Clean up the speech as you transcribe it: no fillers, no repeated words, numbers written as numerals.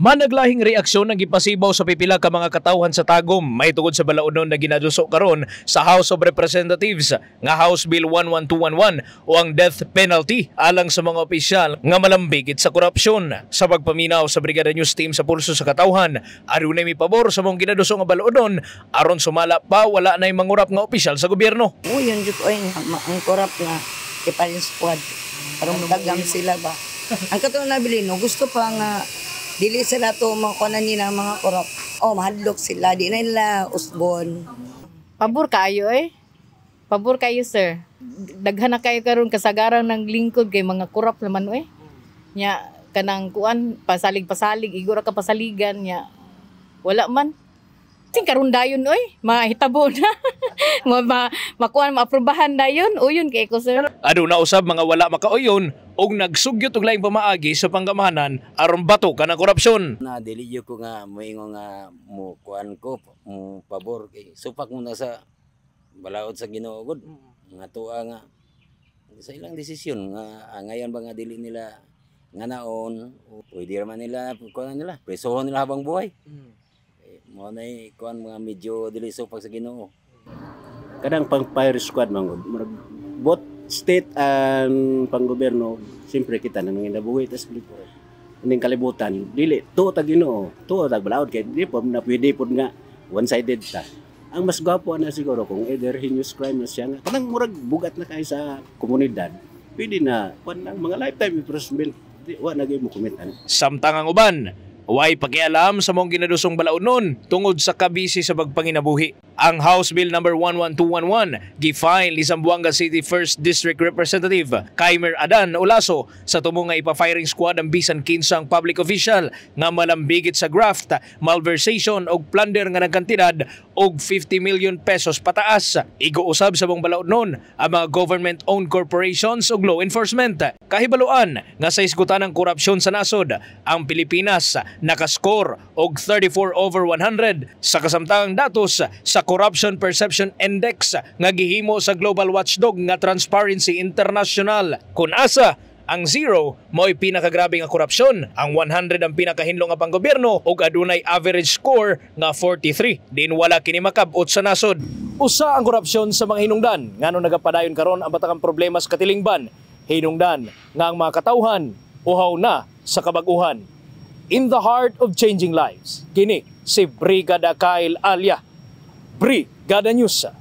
Managlahing reaksyon ng gipasibaw sa pipila ka mga katawhan sa Tagum may tungod sa balaunon na ginaduso karon sa House of Representatives nga House Bill 11211 o ang death penalty alang sa mga opisyal nga malambigit sa korupsyon. Sa pagpaminaw sa Brigada News Team sa Pulso sa Katawhan, adunay mi pabor sa mong ginaduso nga balaunon aron sumala pa wala nay mangurap nga opisyal sa gobyerno. Yun jud oy ang korap nga Kipalin Squad. Aron dagam sila ba. Ang katong nabili no gusto pa nga dili sila to makuha nila mga korap. Mahadlok sila. Di na nila usbon. Pabor kayo Pabor kayo sir. Daghan na kayo karon kasagaran ng lingkod kay mga korap naman Nya kanang kuan pasalig-pasalig igura ka pasaligan nya. Wala man. Sing karon dayon mahitabo na. Makuan maaprubahan dayon. Uyon kay ko sir. Aduna usab mga wala makauyon og nagsugyot og laing pamaagi sa panggamahanan aron bato ka ng korupsyon. Na dili ko nga moingon nga mo kuan ko mo pabor kay supak mo na sa balaod sa Ginoo gud nga tuwa nga sa ilang desisyon nga ngayon ba nga dili nila nga naon pwede raman nila kuan nila presohon nila habang buhay. Mo na kuan mga medyo dili supak sa Ginoo. Kadang pang fire squad man both state and panggobyerno siyempre kita nang inabuhi tas ning kalibutan dili to tag Ginoo to tag balaod kay di po na pwede pod nga one sided ta. Ang mas gwapo na siguro kung either heinous crime na siya nga kanang murag bugat na kay sa komunidad pwede na kuan mga lifetime imprisonment wa na gyud mo kumitan. Samtang ang uban way pakialam sa mong ginadusong balaunon tungod sa kabisi sa pagpanginabuhi. Ang House Bill number 11211 gifile ni Zamboanga City 1st District Representative Kaimer Adan Olaso sa tumo nga ipa-firing squad ang bisan kinsang public official nga malambigit sa graft, malversation og plunder nga nagkantidad og 50 million pesos pataas. Iguusab sa mong balaunon ang mga government-owned corporations ug law enforcement. Kahibaluan nga sa isgutan ng korupsyon sa nasod, ang Pilipinas nakascore og 34/100 sa kasamtang datos sa Corruption Perception Index nga gihimo sa Global Watchdog nga Transparency International. Kun asa ang 0 mo'y pinakagrabe nga korupsyon, ang 100 ang pinakahinlo nga panggobyerno ug adunay average score nga 43. Din wala kini makab-ot sa nasod. Usa ang korupsyon sa mga hinungdan ngano nagapadayon karon ang batakang problema sa katilingban. Hinungdan nga ang mga katawhan uhaw na sa kabaguhan. In the heart of changing lives, kini si Brigada Kyle Alia, Brigada News.